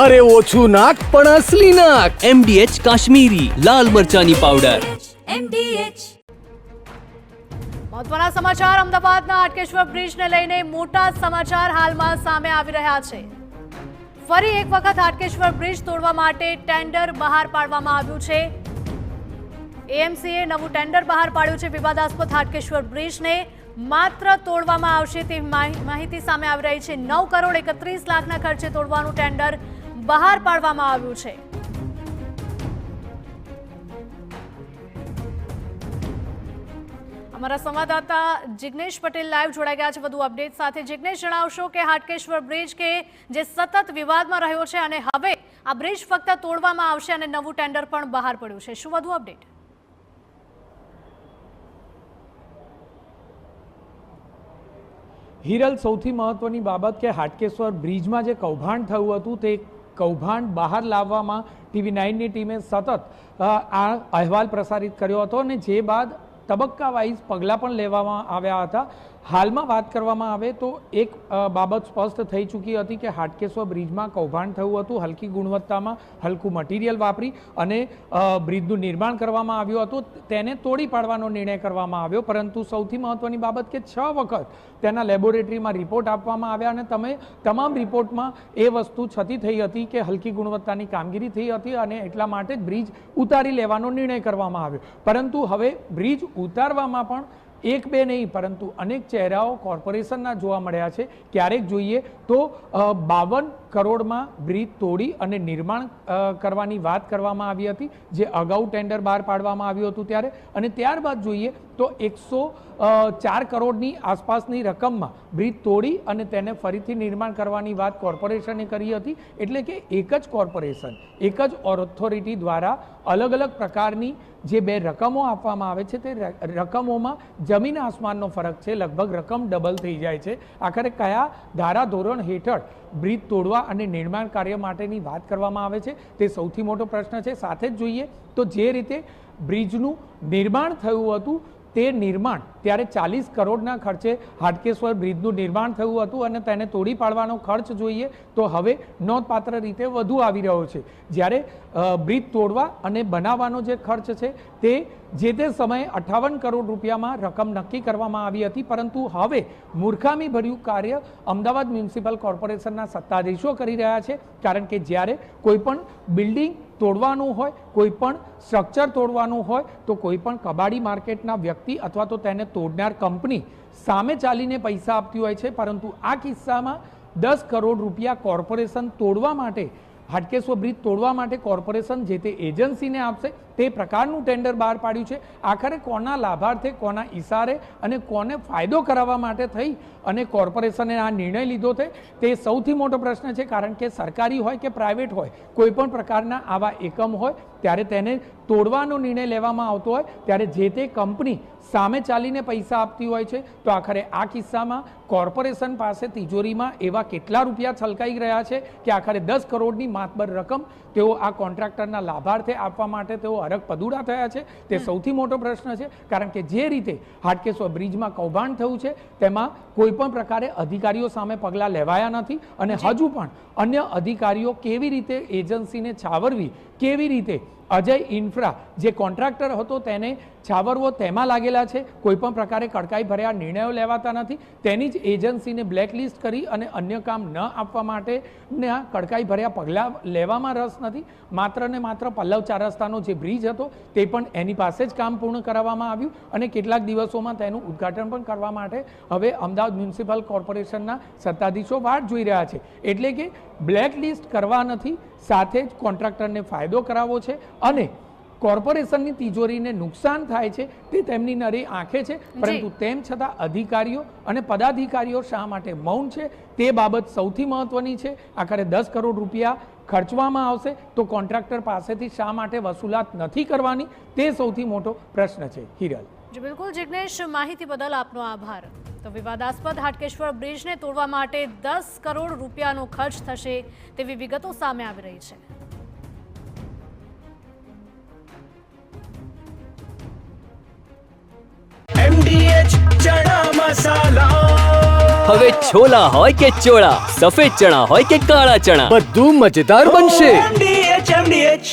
અરે ઓછું નાક પણ અસલી નાક. MDH કાશ્મીરી લાલ મરચાની પાવડર. MDH. મહત્વના સમાચાર. અમદાવાદના હાટકેશ્વર બ્રિજને લઈને મોટા સમાચાર હાલમાં સામે આવી રહ્યા છે. ફરી એક વખત હાટકેશ્વર બ્રિજ તોડવા માટે ટેન્ડર બહાર પાડવામાં આવ્યું છે. એએમસીએ નવું ટેન્ડર બહાર પાડ્યું છે. વિવાદાસ્પદ હાટકેશ્વર બ્રિજને માત્ર તોડવામાં આવશે તેવી માહિતી સામે આવી રહી છે. 9 કરોડ 31 લાખના ખર્ચે તોડવાનું ટેન્ડર બહાર પાડવામાં આવ્યું છે. અમારા સંવાદદાતા જિગ્નેશ પટેલ લાઈવ જોડાઈ ગયા છે વધુ અપડેટ સાથે. જિગ્નેશ, જણાવશો કે હાટકેશ્વર બ્રિજ કે જે સતત વિવાદમાં રહ્યો છે અને હવે આ બ્રિજ ફક્ત તોડવામાં આવશે અને નવું ટેન્ડર પણ બહાર પડ્યું છે, શું વધુ અપડેટ? હિરલ, સૌથી મહત્વની બાબત કે હાટકેશ્વર બ્રિજમાં જે કૌભાંડ થયું હતું તે કૌભાંડ બહાર લાવવામાં TV9ની ટીમે સતત આ અહેવાલ પ્રસારિત કર્યો હતો અને જે બાદ તબક્કા વાઇઝ પગલાં પણ લેવામાં આવ્યા હતા. હાલમાં વાત કરવામાં આવે તો એક બાબત સ્પષ્ટ થઈ ચૂકી હતી કે હાટકેશ્વર બ્રિજમાં કૌભાંડ થયું હતું. હલકી ગુણવત્તામાં હલકું મટીરિયલ વાપરી અને બ્રિજનું નિર્માણ કરવામાં આવ્યું હતું. તેને તોડી પાડવાનો નિર્ણય કરવામાં આવ્યો, પરંતુ સૌથી મહત્વની બાબત કે 6 વખત તેના લેબોરેટરીમાં રિપોર્ટ આપવામાં આવ્યા અને તમામ રિપોર્ટમાં એ વસ્તુ છતી થઈ હતી કે હલકી ગુણવત્તાની કામગીરી થઈ હતી અને એટલા માટે જ બ્રિજ ઉતારી લેવાનો નિર્ણય કરવામાં આવ્યો. પરંતુ હવે બ્રિજ ઉતારવામાં પણ એક બે નહીં પરંતુ અનેક ચહેરાઓ કોર્પોરેશનના જોવા મળ્યા છે. ક્યારેક જોઈએ તો 52 કરોડમાં બ્રિજ તોડી અને નિર્માણ કરવાની વાત કરવામાં આવી હતી, જે અગાઉ ટેન્ડર બહાર પાડવામાં આવ્યું હતું ત્યારે. અને ત્યારબાદ જોઈએ તો 104 કરોડની આસપાસની રકમમાં બ્રિજ તોડી અને તેને ફરીથી નિર્માણ કરવાની વાત કોર્પોરેશને કરી હતી. એટલે કે એક જ કોર્પોરેશન, એક જ ઓથોરિટી દ્વારા અલગ અલગ પ્રકારની જે બે રકમો આપવામાં આવે છે તે રકમોમાં જમીન આસમાનનો ફરક છે. લગભગ રકમ ડબલ થઈ જાય છે. આખરે કયા ધારા ધોરણ હેઠળ બ્રિજ તોડવા અને નિર્માણ કાર્ય માટેની વાત કરવામાં આવે છે તે સૌથી મોટો પ્રશ્ન છે. સાથે જ જોઈએ તો જે રીતે બ્રિજનું નિર્માણ થયું હતું તે નિર્માણ ત્યારે 40 કરોડના ખર્ચે હાટકેશ્વર બ્રિજનું નિર્માણ થયું હતું અને તેને તોડી પાડવાનો ખર્ચ જોઈએ તો હવે નોંધપાત્ર રીતે વધુ આવી રહ્યો છે. જ્યારે બ્રિજ તોડવા અને બનાવવાનો જે ખર્ચ છે તે જે તે સમયે 58 કરોડ રૂપિયામાં રકમ નક્કી કરવામાં આવી હતી, પરંતુ હવે મૂર્ખામી ભર્યું કાર્ય અમદાવાદ મ્યુનિસિપલ કોર્પોરેશનના સત્તાધીશો કરી રહ્યા છે. કારણ કે જ્યારે કોઈ પણ બિલ્ડિંગ તોડવાનું હોય, કોઈ પણ સ્ટ્રક્ચર તોડવાનું હોય તો કોઈ પણ કબાડી માર્કેટના વ્યક્તિ અથવા તો તેને તોડનાર કંપની સામે ચાલીને પૈસા આપતી હોય છે. પરંતુ આ કિસ્સામાં 10 કરોડ રૂપિયા કોર્પોરેશન તોડવા માટે, હાટકેશ્વર બ્રિજ તોડવા માટે કોર્પોરેશન જે તે એજન્સીને આપશે તે પ્રકારનું ટેન્ડર બહાર પાડ્યું છે. આખરે કોના લાભાર્થે, કોના ઈશારે અને કોને ફાયદો કરાવવા માટે થઈ અને કોર્પોરેશને આ નિર્ણય લીધો છે તે સૌથી મોટો પ્રશ્ન છે. કારણ કે સરકારી હોય કે પ્રાઇવેટ હોય, કોઈ પણ પ્રકારના આવા એકમ હોય ત્યારે તેને તોડવાનો નિર્ણય લેવામાં આવતો હોય ત્યારે જે તે કંપની સામે ચાલીને પૈસા આપતી હોય છે. તો આખરે આ કિસ્સામાં કોર્પોરેશન પાસે તિજોરીમાં એવા કેટલા રૂપિયા છલકાઈ રહ્યા છે કે આખરે 10 કરોડની માતબર રકમ તેઓ આ કોન્ટ્રાક્ટરના લાભાર્થે આપવા માટે તેઓ હરખ પદુડા થયા છે. તે સૌથી મોટો પ્રશ્ન છે. કારણ કે જે રીતે હાટકેશ્વર બ્રિજમાં કૌભાંડ થયું છે તેમાં કોઈ પણ પ્રકારે અધિકારીઓ સામે પગલાં લેવાયા નથી અને હજુ પણ અન્ય અધિકારીઓ કેવી રીતે એજન્સીને છાવરવી, કેવી રીતે અજય ઇન્ફ્રા જે કોન્ટ્રાક્ટર હતો તેને છાવરવો તેમાં લાગેલા છે. કોઈ પણ પ્રકારે કડકાઈ ભર્યા નિર્ણયો લેવાતા નથી. તેની જ એજન્સીને બ્લેકલિસ્ટ કરી અને અન્ય કામ ન આપવા માટે કડકાઈ ભર્યા પગલાં લેવામાં રસ નથી. માત્ર ને માત્ર પલ્લવ 4 રસ્તાનો જે બ્રિજ હતો તે પણ એની પાસે જ કામ પૂર્ણ કરાવવામાં આવ્યું અને કેટલાક દિવસોમાં તેનું ઉદ્ઘાટન પણ કરવા માટે હવે અમદાવાદ મ્યુનિસિપલ કોર્પોરેશનના સત્તાધીશો વાટ જોઈ રહ્યા છે. એટલે કે બ્લેકલિસ્ટ કરવા નથી, સાથે જ કોન્ટ્રાક્ટરને ફાયદો કરાવવો છે અને કોર્પોરેશનની તિજોરીને નુકસાન થાય છે તે તેમની નરી આંખે છે. પરંતુ તેમ છતાં અધિકારીઓ અને પદાધિકારીઓ શા માટે મૌન છે તે બાબત સૌથી મહત્વની છે. આખરે 10 કરોડ રૂપિયા ખર્ચવામાં આવશે તો કોન્ટ્રાક્ટર પાસેથી શા માટે વસૂલાત નથી કરવાની તે સૌથી મોટો પ્રશ્ન છે. હિરલ. બિલકુલ જિગ્નેશ, માહિતી બદલ આપનો આભાર. તો વિવાદાસ્પદ હાટકેશ્વર બ્રિજને તોડવા માટે 10 કરોડ રૂપિયાનો ખર્ચ થશે તેવી વિગતો સામે આવી રહી છે. MDH ચણા મસાલા હવે છોલા હોય કે ચોળા, સફેદ ચણા હોય કે કાળા ચણા, બધું મજેદાર બનશે.